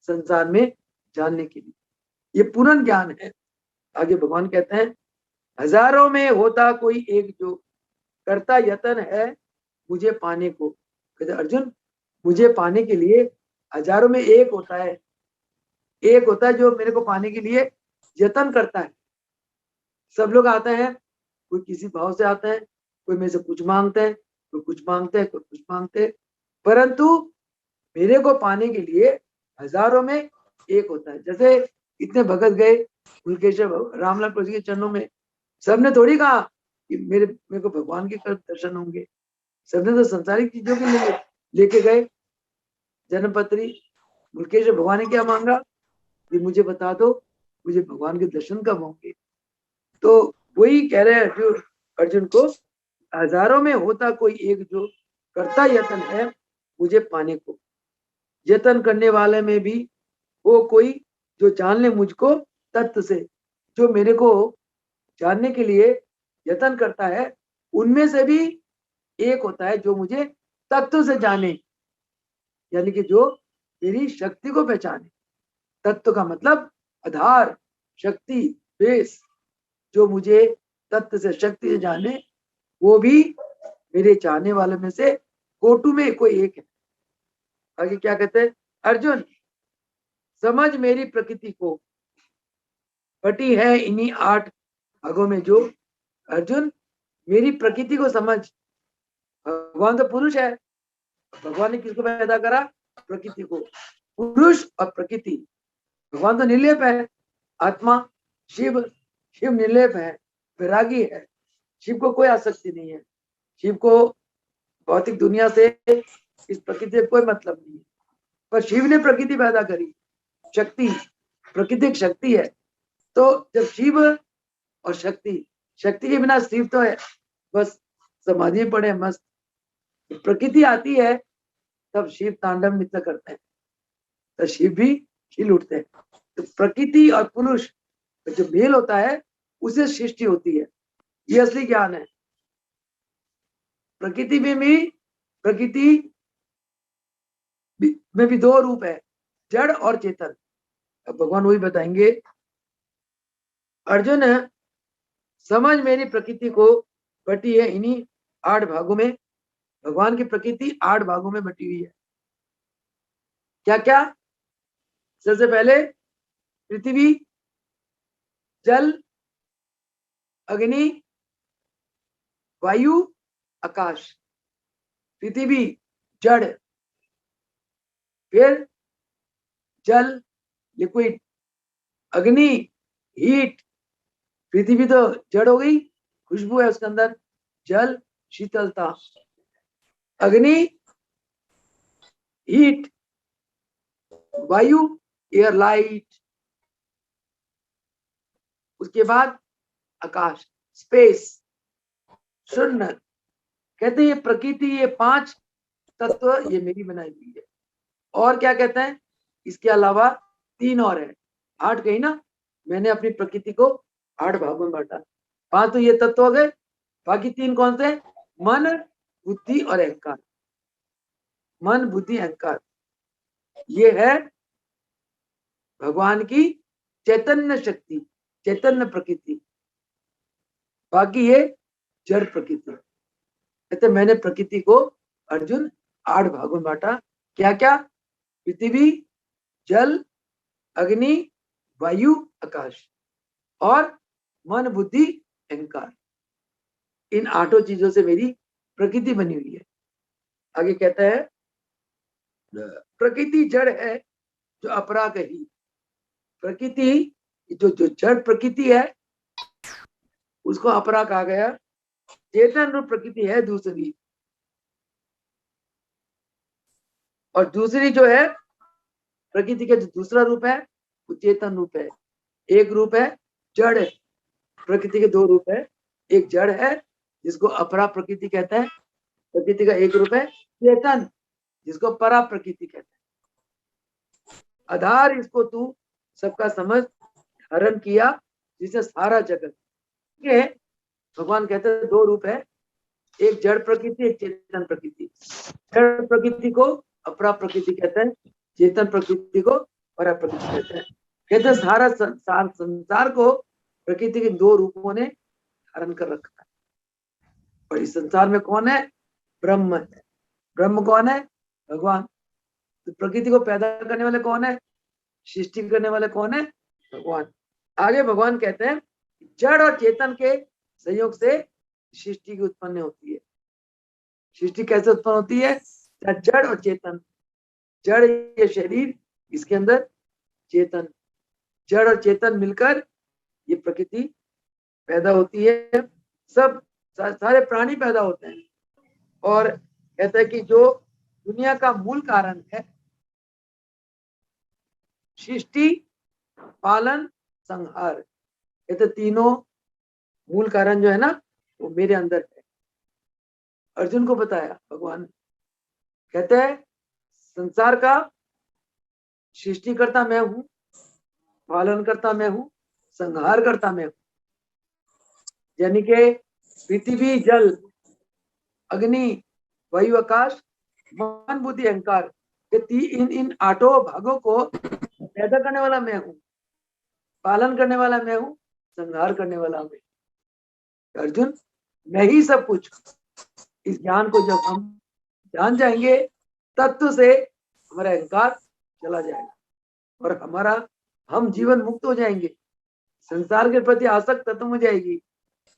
संसार में जानने के लिए, ये पूर्ण ज्ञान है। आगे भगवान कहते हैं, हजारों में होता कोई एक जो करता यत्न है मुझे पाने को। कहते अर्जुन, मुझे पाने के लिए हजारों में एक होता है, एक होता है जो मेरे को पाने के लिए यत्न करता है। सब लोग आते हैं, कोई किसी भाव से आता है, कोई मेरे से कुछ मांगते हैं, कोई कुछ मांगते हैं, कोई कुछ मांगते हैं। परंतु मेरे को पाने के लिए हजारों में एक होता है। जैसे इतने भगत गए उनकेश्वर रामलाल प्रभु के चरणों में, सबने थोड़ी कहा कि मेरे को भगवान के दर्शन होंगे। सबने तो संसारिक चीजों के लिए लेके गए। जन्मपत्री मुल्केश्वर भगवान ने क्या मांगा कि मुझे बता दो मुझे भगवान के दर्शन कब होंगे। तो वही कह रहे हैं अर्जुन को, हजारों में होता कोई एक जो करता यत्न है मुझे पाने को। यत्न करने वाले में भी वो कोई जो जान ले मुझको तत्व से, जो मेरे को जानने के लिए यत्न करता है, उनमें से भी एक होता है जो मुझे तत्व से जाने, यानी कि जो मेरी शक्ति को पहचाने। तत्व का मतलब आधार, शक्ति, बेस। जो मुझे तत्व से, शक्ति से जाने, वो भी मेरे चाहने वाले में से कोटु में कोई एक है। आगे क्या कहते हैं, अर्जुन समझ मेरी प्रकृति को बटी है इन्हीं 8 भागों में जो। अर्जुन मेरी प्रकृति को समझ। भगवान तो पुरुष है, भगवान ने किसको पैदा करा, प्रकृति को। पुरुष और प्रकृति, भगवान तो निर्लेप है, आत्मा। शिव निर्लेप है, वैरागी है। शिव को कोई आसक्ति नहीं है, शिव को भौतिक दुनिया से, इस प्रकृति से कोई मतलब नहीं है। पर शिव ने प्रकृति पैदा करी, शक्ति, प्रकृति शक्ति है। तो जब शिव और शक्ति के बिना शिव तो है बस समाधि में पड़े मस्त। प्रकृति आती है तब शिव तांडव नृत्य करते हैं, तो शिव भी खिल उठते हैं। तो प्रकृति और पुरुष जो मेल होता है उसे सृष्टि होती है। ये असली ज्ञान है। प्रकृति में भी 2 रूप है, जड़ और चेतन। अब भगवान वही बताएंगे, अर्जुन समझ मेरी प्रकृति को बटी है इन्हीं 8 भागों में। भगवान की प्रकृति 8 भागों में बटी हुई है। क्या क्या, सबसे पहले पृथ्वी, जल, अग्नि, वायु, आकाश। पृथ्वी जड़, फिर जल लिक्विड, अग्नि हीट, पृथ्वी तो जड़ हो गई, खुशबू है उसके अंदर, जल शीतलता, अग्नि हीट, वायु एयर लाइट, उसके बाद आकाश स्पेस शून्य। कहते हैं ये प्रकृति, ये 5 तत्व ये मेरी बनाई हुई है। और क्या कहते हैं, इसके अलावा 3 और है। 8 कही ना, मैंने अपनी प्रकृति को 8 भागों में बांटा। 5 तो ये तत्व हो गए, बाकी 3 कौन से, मन, बुद्धि और अहंकार। मन, बुद्धि, अहंकार, ये है भगवान की चैतन्य शक्ति, चैतन्य प्रकृति। बाकी ये जड़ प्रकृति। कहते मैंने प्रकृति को अर्जुन 8 भागों में बांटा। क्या क्या, पृथ्वी, जल, अग्नि, वायु, आकाश और मन, बुद्धि, अहंकार। इन 8 चीजों से मेरी प्रकृति बनी हुई है। आगे कहता है प्रकृति जड़ है जो अपरा कही। प्रकृति जो जड़ प्रकृति है उसको अपरा कहा गया। चेतन रूप प्रकृति है दूसरी, और दूसरी जो है प्रकृति का जो दूसरा रूप है वो चेतन रूप है। एक रूप है जड़, प्रकृति के 2 रूप है। एक जड़ है जिसको अपरा प्रकृति कहते हैं, प्रकृति का एक रूप है चेतन जिसको परा प्रकृति कहते हैं। आधार इसको तू सबका समझ हरण किया जिसे सारा जगत के। भगवान कहते हैं 2 रूप है, एक जड़ प्रकृति, एक चेतन प्रकृति। जड़ प्रकृति को अपरा प्रकृति कहते हैं, चेतन प्रकृति को परा प्रकृति कहते हैं। कहते हैं सारा संसार को प्रकृति के 2 रूपों ने धारण कर रखा है। और इस संसार में कौन है, ब्रह्म है। ब्रह्म कौन है, भगवान। तो प्रकृति को पैदा करने वाले कौन है, सृष्टि करने वाले कौन है, भगवान। आगे भगवान कहते हैं जड़ और चेतन के संयोग से सृष्टि की उत्पन्न होती है। सृष्टि कैसे उत्पन्न होती है, जड़ और चेतन, जड़ ये शरीर, इसके अंदर चेतन, जड़ और चेतन मिलकर ये प्रकृति पैदा होती है। सब सारे प्राणी पैदा होते हैं। और कहते हैं कि जो दुनिया का मूल कारण है, सृष्टि, पालन, संहार, कहते तीनों मूल कारण जो है ना, वो मेरे अंदर है। अर्जुन को बताया भगवान, कहते हैं संसार का सृष्टि करता मैं हूं, पालन करता मैं हूं, संहार करता मैं हूं। यानी कि पृथ्वी, जल, अग्नि, वायु, आकाश, मन, बुद्धि, अहंकार, इन आठों भागों को पैदा करने वाला मैं हूं, पालन करने वाला मैं हूं, संहार करने वाला मैं। अर्जुन, मैं ही सब कुछ। इस ज्ञान को जब हम जान जाएंगे, तत्व से हमारा अहंकार चला जाएगा और हम जीवन मुक्त हो जाएंगे, संसार के प्रति आसक्त खत्म हो जाएगी।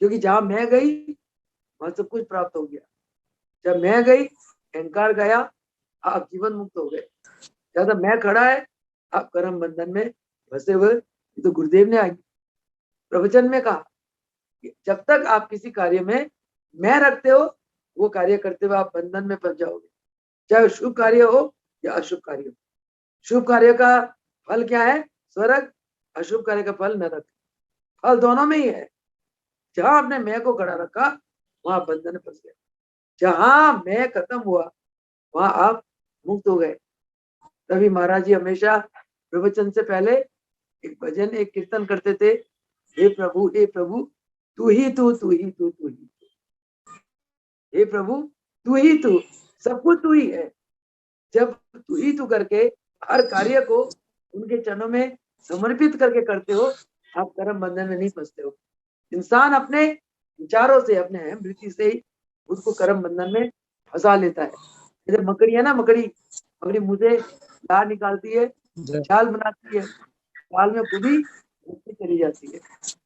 क्योंकि जहां मैं गई वहां सब कुछ प्राप्त हो गया। जब मैं गई, अहंकार गया, आप जीवन मुक्त हो गए। ज्यादा मैं खड़ा है, आप कर्म बंधन में फंसे हुए। तो गुरुदेव ने आगे प्रवचन में कहा कि जब तक आप किसी कार्य में मैं रखते हो, वो कार्य करते हुए आप बंधन में फंस जाओगे। चाहे शुभ कार्य हो या अशुभ कार्य हो। शुभ कार्य का फल क्या है? स्वर्ग। अशुभ कार्य का फल नरक। फल दोनों में ही है। जहां आपने मैं को खड़ा रखा, वहां बंधन में फंस गए। जहां मैं खत्म हुआ, वहां आप मुक्त हो गए। तभी महाराज जी हमेशा प्रवचन से पहले एक भजन, एक कीर्तन करते थे, हे प्रभु, हे प्रभु, तू ही तू, तू ही तू, तू ही तू। हे प्रभु, तू ही तू, सब कुछ तू ही है। जब तू ही तू करके हर कार्य को उनके चरणों में समर्पित करके करते हो, आप कर्म बंधन में नहीं फंसते हो। इंसान अपने विचारों से, अपने अहम वृत्ति से ही उसको कर्म बंधन में फंसा लेता है। जैसे मकड़ी है ना, मकड़ी मुझे लार निकालती है, जाल बनाती है, जाल में खुद ही चली जाती है।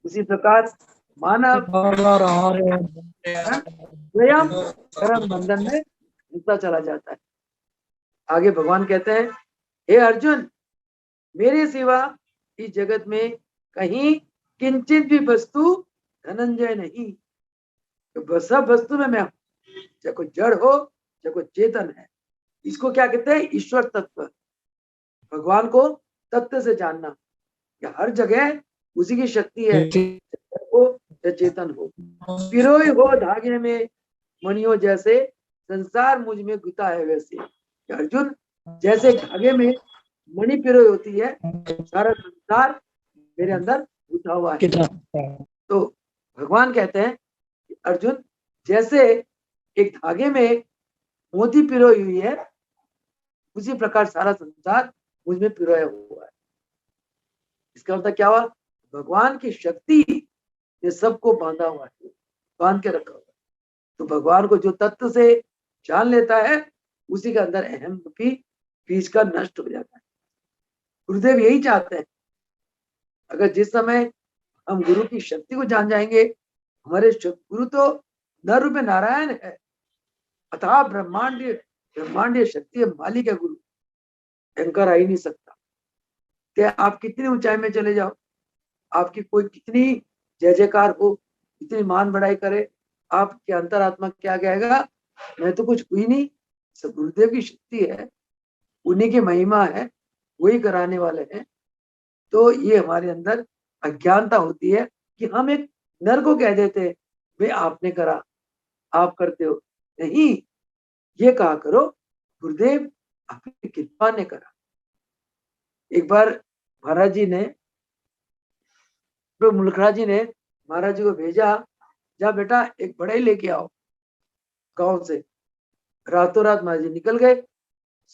उसी प्रकार मानव स्वयं कर्म बंधन में घुसता चला जाता है। आगे भगवान कहते हैं, हे अर्जुन, मेरे सिवा इस जगत में कहीं किंचित भी वस्तु धनंजय नहीं। तो सब वस्तु में मैं हूं, चाहे कोई जड़ हो, चाहे कोई चेतन है। इसको क्या कहते हैं? ईश्वर तत्व। भगवान को तत्व से जानना कि हर जगह उसी की शक्ति है, हो या चेतन हो। पिरोई हो धागे में मणियों जैसे, संसार मुझ में गुता है वैसे। अर्जुन, जैसे धागे में मणि पिरोई होती है, सारा संसार मेरे अंदर गुथा हुआ है। तो भगवान कहते हैं, अर्जुन, जैसे एक धागे में मोती पिरोई हुई है, उसी प्रकार सारा संसार मुझ में पिरोया हुआ है। इसका मतलब क्या हुआ? भगवान की शक्ति ने सबको बांधा हुआ है, बांध के रखा हुआ है। तो भगवान को जो तत्व से जान लेता है, उसी के अंदर अहम की बीज का नष्ट हो जाता है। गुरुदेव यही चाहते हैं। अगर जिस समय हम गुरु की शक्ति को जान जाएंगे, हमारे गुरु तो नर रूप नारायण है, अथाह ब्रह्मांडीय शक्ति है, मालिक है गुरु। अहंकार आ ही नहीं सकता। क्या आप कितनी ऊंचाई में चले जाओ, आपकी कोई कितनी जय जयकार हो, कितनी मान बढ़ाई करे, आपके अंतरात्मा क्या कहेगा? मैं तो कुछ हुई नहीं। सब गुरुदेव की शक्ति है, उन्हीं की महिमा है, वही कराने वाले हैं। तो ये हमारे अंदर अज्ञानता होती है कि हम एक नर को कह देते हैं, वे आपने करा, आप करते हो। नहीं, ये कहा करो, गुरुदेव आपकी कृपा ने करा। एक बार महाराज जी ने, मुलखड़ा जी ने महाराज जी को भेजा, जा बेटा एक बढ़ई लेके आओ गांव से। रातों रात महाराज जी निकल गए।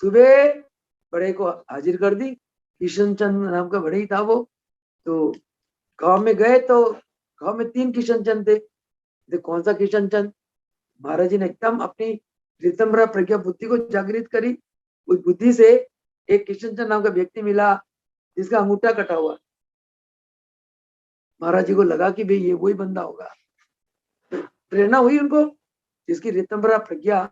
सुबह बड़े को हाजिर कर दी। किशन चंद नाम का बड़े ही था वो। तो गांव में गए तो गांव में 3 किशन चंद थे। तो कौन सा किशन चंद? महाराज जी ने एकदम अपनी रितम्बरा प्रज्ञा बुद्धि को जागृत करी। उस बुद्धि से एक किशन चंद नाम का व्यक्ति मिला, जिसका अंगूठा कटा हुआ। महाराज जी को लगा कि भाई ये वही बंदा होगा। प्रेरणा हुई उनको, जिसकी रितम्बरा प्रज्ञा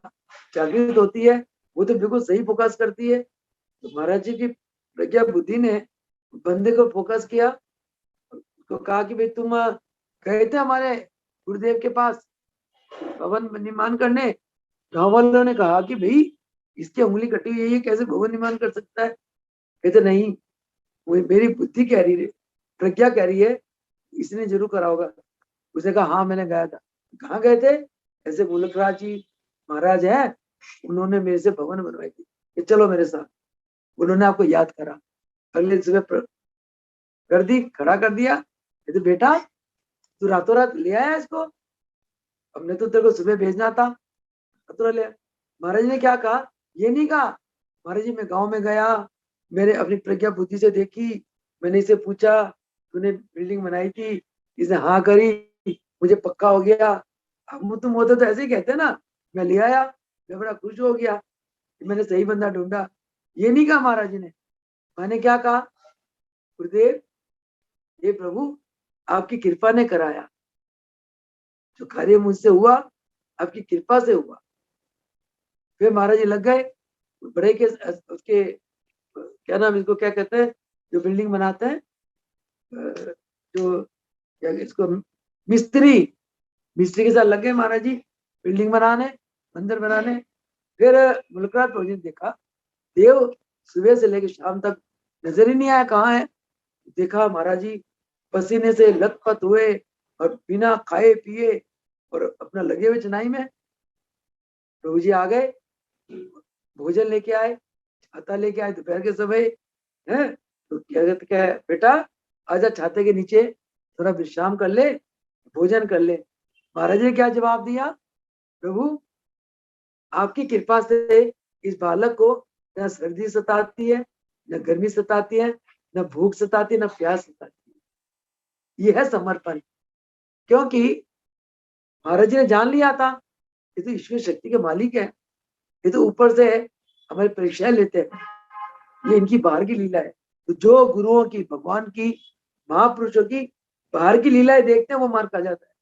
जागृत होती है, वो तो बिल्कुल सही फोकस करती है। तो महाराज जी की प्रज्ञा बुद्धि ने बंदे को फोकस किया, उसको कहा कि भाई तुम गए थे हमारे गुरुदेव के पास भवन निर्माण करने। गांव वालों ने कहा कि भाई इसकी उंगली कटी हुई है, कैसे भवन निर्माण कर सकता है। कहते नहीं, वो मेरी बुद्धि कह रही है, प्रज्ञा कह रही है इसने जरूर करा होगा। उसने कहा हाँ मैंने गया था। कहाँ गए थे? ऐसे गोलकराज जी महाराज है, उन्होंने मेरे से भवन बनवाई थी, कि चलो मेरे साथ। उन्होंने आपको याद करा, अगले सुबह कर दी, खड़ा कर दिया। कहते बेटा तू रातों रात ले आया इसको, हमने तो तेरे को सुबह भेजना था, रातों ले आया। महाराज ने क्या कहा? ये नहीं कहा महाराज जी मैं गांव में गया, मैंने अपनी प्रज्ञा बुद्धि से देखी, मैंने इसे पूछा तूने बिल्डिंग बनाई थी, इसने हाँ करी, मुझे पक्का हो गया। हम तुम होते तो ऐसे ही कहते ना, मैं ले आया, मैं बड़ा खुश हो गया, मैंने सही बंदा ढूंढा। ये नहीं कहा महाराज जी ने। मैंने क्या कहा? गुरुदेव हे प्रभु आपकी कृपा ने कराया, जो कार्य मुझसे हुआ आपकी कृपा से हुआ। फिर महाराज जी लग गए बड़े के उसके क्या नाम, इसको क्या कहते हैं जो बिल्डिंग बनाते हैं, जो क्या इसको मिस्त्री, मिस्त्री के साथ लग गए महाराज जी बिल्डिंग बनाने, मंदिर बनाने। फिर मुलकराज प्रभु जी ने देखा देव सुबह से लेकर शाम तक नजर ही नहीं आया, कहाँ है। देखा महाराज जी पसीने से लथपथ हुए और बिना खाए पिए और अपना लगे हुए चनाई में। प्रभु जी आ गए, भोजन लेके आए, छाता लेके आए दोपहर के समय है। तो क्या कहते हैं बेटा आजा छाते के नीचे थोड़ा विश्राम कर ले, भोजन कर ले। महाराज ने क्या जवाब दिया? प्रभु आपकी कृपा से इस बालक को न सर्दी सताती है, न गर्मी सताती है, न भूख सताती है, न प्यास सताती है। यह है समर्पण। क्योंकि महाराज जी ने जान लिया था ये तो ईश्वर शक्ति के मालिक है, ये तो ऊपर से हमारी परीक्षाएं लेते हैं, ये इनकी बाहर की लीला है। तो जो गुरुओं की, भगवान की, महापुरुषों की बाहर की लीलाएं देखते हैं वो मार खा जाता है।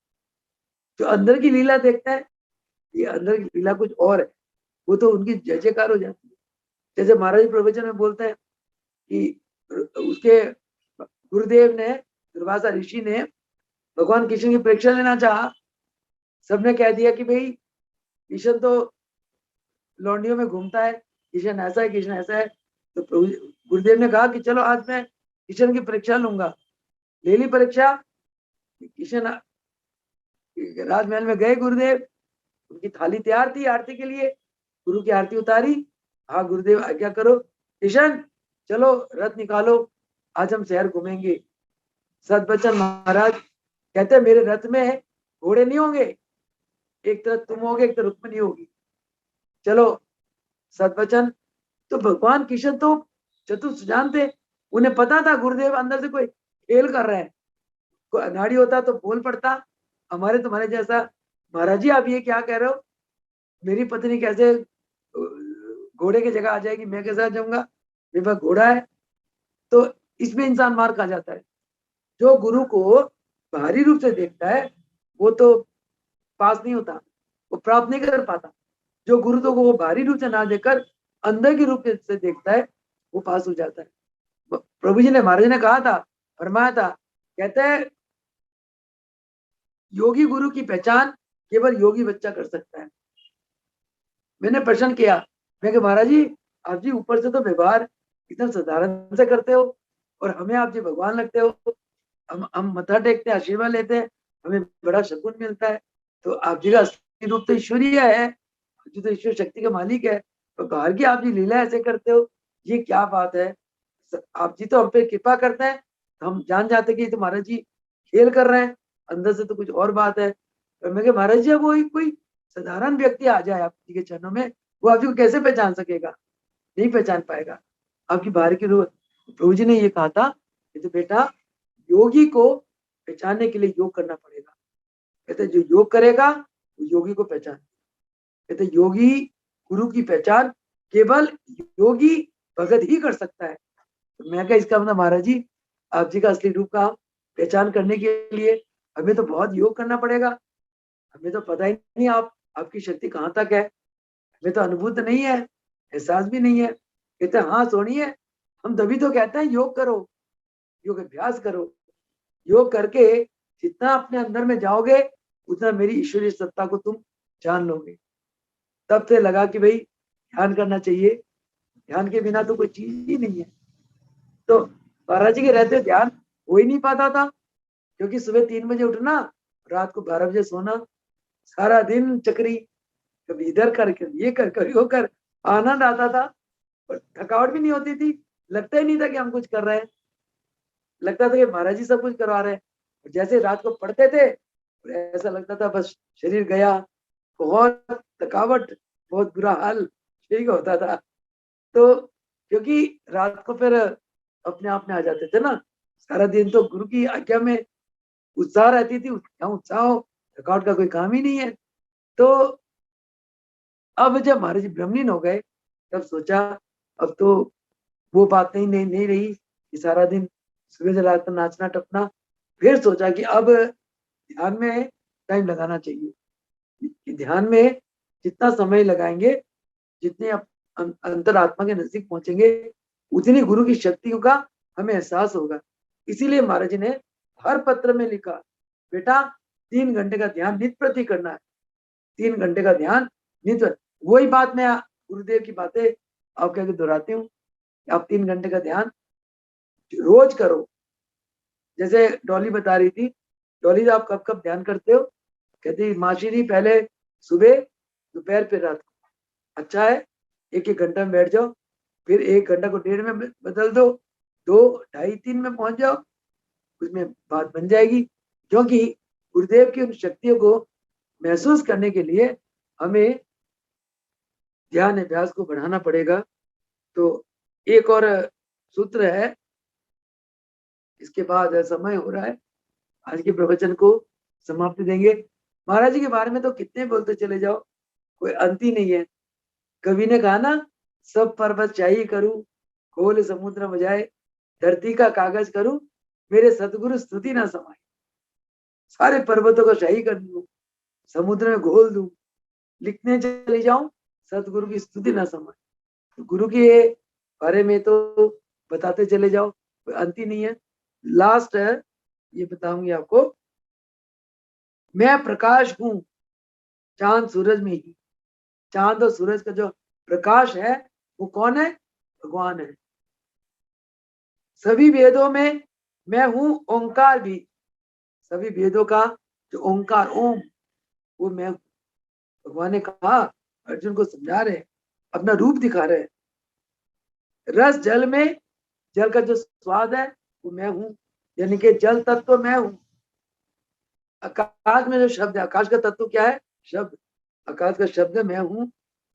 जो अंदर की लीला देखते हैं, ये अंदर की लीला कुछ और है, वो तो उनकी जय जयकार हो जाती है। जैसे महाराज प्रवचन में बोलते हैं कि उसके गुरुदेव ने, दुर्वासा ऋषि ने भगवान कृष्ण की परीक्षा लेना चाहा। सबने कह दिया कि भाई कृष्ण तो लौंडियों में घूमता है, कृष्ण ऐसा है, कृष्ण ऐसा है। तो गुरुदेव ने कहा कि चलो आज मैं कृष्ण की परीक्षा लूंगा। ले ली परीक्षा। कृष्ण राजमहल में गए गुरुदेव, उनकी थाली तैयार थी आरती के लिए, गुरु की आरती उतारी। हाँ गुरुदेव आज्ञा करो। कृष्ण चलो रथ निकालो, आज हम शहर घूमेंगे। सतबचन महाराज कहते मेरे रथ में घोड़े नहीं होंगे, एक तरफ तुम होगे एक तरफ रुक्मिणी होगी, चलो। सतबचन तो भगवान कृष्ण तो चतुर सुजान थे, उन्हें पता था गुरुदेव अंदर से कोई खेल कर रहे हैं। कोई अनाड़ी होता तो बोल पड़ता, हमारे तुम्हारे जैसा। महाराज जी आप ये क्या कह रहे हो, मेरी पत्नी कैसे घोड़े की जगह आ जाएगी, मैं कैसे आ जाऊंगा, मेरे पास घोड़ा है। तो इसमें इंसान मार खा जाता है। जो गुरु को बाहरी रूप से देखता है वो तो पास नहीं होता, वो प्राप्त नहीं कर पाता। जो गुरु तो वो बाहरी रूप से ना देखकर अंदर के रूप से देखता है, वो पास हो जाता है। प्रभु जी ने, महाराज ने कहा था, फरमाया था, कहते हैं योगी गुरु की पहचान केवल योगी बच्चा कर सकता है। मैंने प्रश्न किया, मैं कि महाराज जी आप जी ऊपर से तो व्यवहार इतना साधारण से करते हो और हमें आप जी भगवान लगते हो, हम मत्था टेकते हैं, आशीर्वाद लेते हैं, हमें बड़ा सुकून मिलता है। तो आप जी का असली रूप तो ईश्वरीय है, जो तो ईश्वर शक्ति के मालिक है, तो बाहर की आप जी लीला ऐसे करते हो, ये क्या बात है। आप जी तो हम पे कृपा करते हैं, तो हम जान जाते कि तो महाराज जी खेल कर रहे हैं, अंदर से तो कुछ और बात है। तो मैं महाराज जी वो कोई साधारण व्यक्ति आ जाए आप जी के चरणों में, वो आप जी को कैसे पहचान सकेगा, नहीं पहचान पाएगा आपकी बाहर की रूप। प्रभु जी ने ये कहा था कि तो बेटा योगी को पहचानने के लिए योग करना पड़ेगा। कहते जो योग करेगा वो योगी को पहचान। कहते योगी गुरु की पहचान केवल योगी भगत ही कर सकता है। तो मैं क्या इसका मतलब महाराज जी आप जी का असली रूप का पहचान करने के लिए हमें तो बहुत योग करना पड़ेगा, हमें तो पता ही नहीं आपकी शक्ति कहाँ तक है, हमें तो अनुभूत नहीं है। एहसास भी नहीं है। कहते हाँ सोनी है, हम तभी तो कहते हैं योग करो, योग अभ्यास करो। योग करके जितना अपने अंदर में जाओगे उतना मेरी ईश्वरीय सत्ता को तुम जान लोगे। तब से लगा कि भाई ध्यान करना चाहिए, ध्यान के बिना तो कोई चीज ही नहीं है। तो महाराज जी के रहते ध्यान हो ही नहीं पाता था, क्योंकि सुबह 3 बजे उठना, रात को 12 बजे सोना, सारा दिन चक्री, कभी इधर कर कभी ये कर कभी वो कर, आनंद आता था और थकावट भी नहीं होती थी। लगता ही नहीं था कि हम कुछ कर रहे हैं, लगता था कि महाराज जी सब कुछ करवा रहे हैं। जैसे रात को पढ़ते थे ऐसा लगता था बस शरीर गया, बहुत थकावट, बहुत बुरा हाल ठीक होता था। तो क्योंकि रात को फिर अपने आप में आ जाते थे ना, सारा दिन तो गुरु की आज्ञा में उत्साह रहती थी, उत्साह हो, थकावट का कोई काम ही नहीं है। तो अब जब महाराज जी ब्रह्मलीन हो गए तब सोचा अब तो वो बात नहीं रही कि सारा दिन सुबह से रात तक नाचना टपना। फिर सोचा कि अब ध्यान में टाइम लगाना चाहिए, कि ध्यान में जितना समय लगाएंगे, जितने अंतरात्मा के नजदीक पहुंचेंगे, उतनी गुरु की शक्तियों का हमें एहसास होगा। इसीलिए महाराज जी ने हर पत्र में लिखा, बेटा 3 घंटे का ध्यान नित्य प्रति करना है, 3 घंटे का ध्यान नित्य। वही बात मैं गुरुदेव की बातें आपके आगे दोहराती हूँ, आप 3 घंटे का ध्यान रोज करो। जैसे डॉली बता रही थी, डॉली आप कब कब ध्यान करते हो? कहती मासी जी पहले सुबह, दोपहर फिर रात को। अच्छा है, 1-1 घंटा में बैठ जाओ, फिर 1 घंटा को 1.5 में बदल दो, 2, 2.5, 3 में पहुंच जाओ, उसमें बात बन जाएगी। क्योंकि गुरुदेव की उन शक्तियों को महसूस करने के लिए हमें ध्यान अभ्यास को बढ़ाना पड़ेगा। तो एक और सूत्र है, इसके बाद समय हो रहा है, आज के प्रवचन को समाप्ति देंगे। महाराज जी के बारे में तो कितने बोलते चले जाओ, कोई अंत ही नहीं है। कवि ने कहा ना, सब पर्वत शाही करूं, खोल समुद्र मजाए, धरती का कागज करूं, मेरे सतगुरु स्तुति ना समाए। सारे पर्वतों को शाही कर दूं, समुद्र में घोल दूं, लिखने चले जाऊं, सतगुरु की स्तुति ना समाए। तो गुरु के बारे में तो बताते चले जाओ, कोई अंत ही नहीं है। लास्ट है, ये बताऊंगी आपको, मैं प्रकाश हूं चांद सूरज में ही। चांद और सूरज का जो प्रकाश है वो कौन है? भगवान है। सभी वेदों में मैं हूं ओंकार भी, सभी वेदों का जो ओंकार ओम, वो मैं। भगवान ने कहा, अर्जुन को समझा रहे, अपना रूप दिखा रहे। रस जल में, जल का जो स्वाद है वो मैं हूं, यानी कि जल तत्व मैं हूं। आकाश में जो शब्द है, आकाश का तत्व क्या है? शब्द। आकाश का शब्द मैं हूं।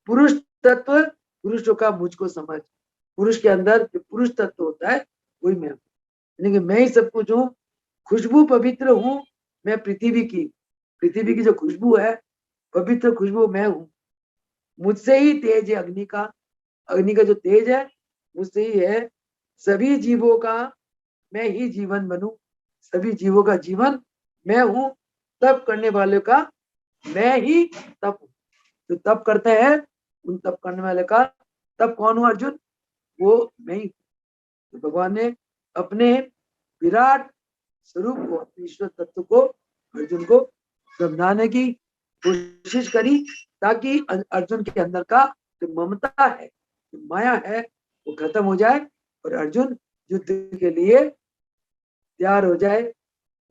पुरुष तत्व, पुरुषों का मुझको समझ, पुरुष के अंदर जो पुरुष तत्व होता है वही मैं हूं, यानी कि मैं ही सब कुछ हूँ। खुशबू पवित्र हूँ मैं पृथ्वी की, पृथ्वी की जो खुशबू है, पवित्र खुशबू मैं हूँ। मुझसे ही तेज है अग्नि का, अग्नि का जो तेज है मुझसे ही है। सभी जीवों का मैं ही जीवन बनूं, सभी जीवों का जीवन मैं हूं। तप करने वाले का मैं ही तप हूं, जो तप करते हैं उन तप करने वाले का तप कौन हुआ अर्जुन? वो मैं ही। तो भगवान ने अपने विराट स्वरूप को, ईश्वर तत्व को अर्जुन को समझाने की कोशिश करी, ताकि अर्जुन के अंदर का जो ममता है, जो माया है, वो खत्म हो जाए और अर्जुन युद्ध के लिए तैयार हो जाए।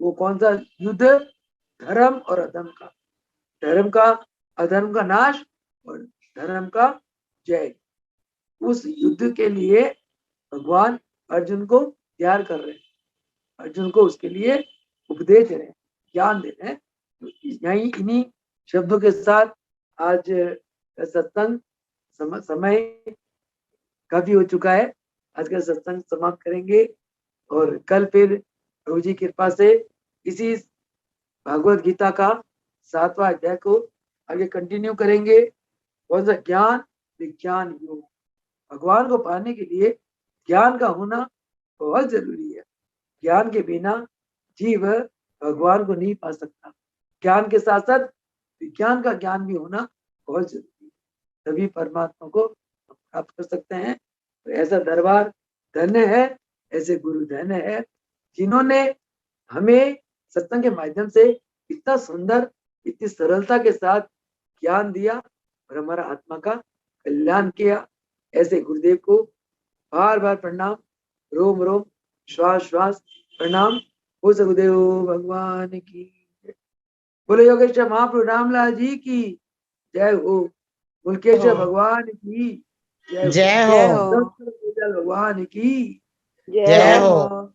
वो कौन सा युद्ध? धर्म और अधर्म का, धर्म का अधर्म का नाश और धर्म का जय। उस युद्ध के लिए भगवान अर्जुन को तैयार कर रहे हैं, अर्जुन को उसके लिए उपदेश दे रहे हैं, ज्ञान दे रहे हैं। तो यही इन्हीं शब्दों के साथ आज सत्संग समय काफी हो चुका है, आज का सत्संग समाप्त करेंगे और कल फिर प्रभु जी कृपा से इसी भागवत गीता का 7वां अध्याय को आगे कंटिन्यू करेंगे। कौन सा? ज्ञान विज्ञान योग। भगवान को पाने के लिए ज्ञान का होना बहुत जरूरी है। ज्ञान के बिना जीव भगवान को नहीं पा सकता। ज्ञान के साथ साथ विज्ञान का ज्ञान भी होना बहुत जरूरी है, तभी परमात्मा को प्राप्त कर सकते हैं। तो ऐसा दरबार धन्य है, ऐसे गुरु धन्य है जिन्होंने हमें सत्संग के माध्यम से इतना सुंदर, इतनी सरलता के साथ ज्ञान दिया और हमारा आत्मा का कल्याण किया। ऐसे गुरुदेव को बार बार प्रणाम, रोम रोम, श्वास श्वास प्रणाम। हो गुरुदेव भगवान की जय। बोले योगेश्वर महाप्रभु रामलाल जी की जय हो। मुल्केश्वर भगवान की जय हो। जय हो। भगवान की जय हो।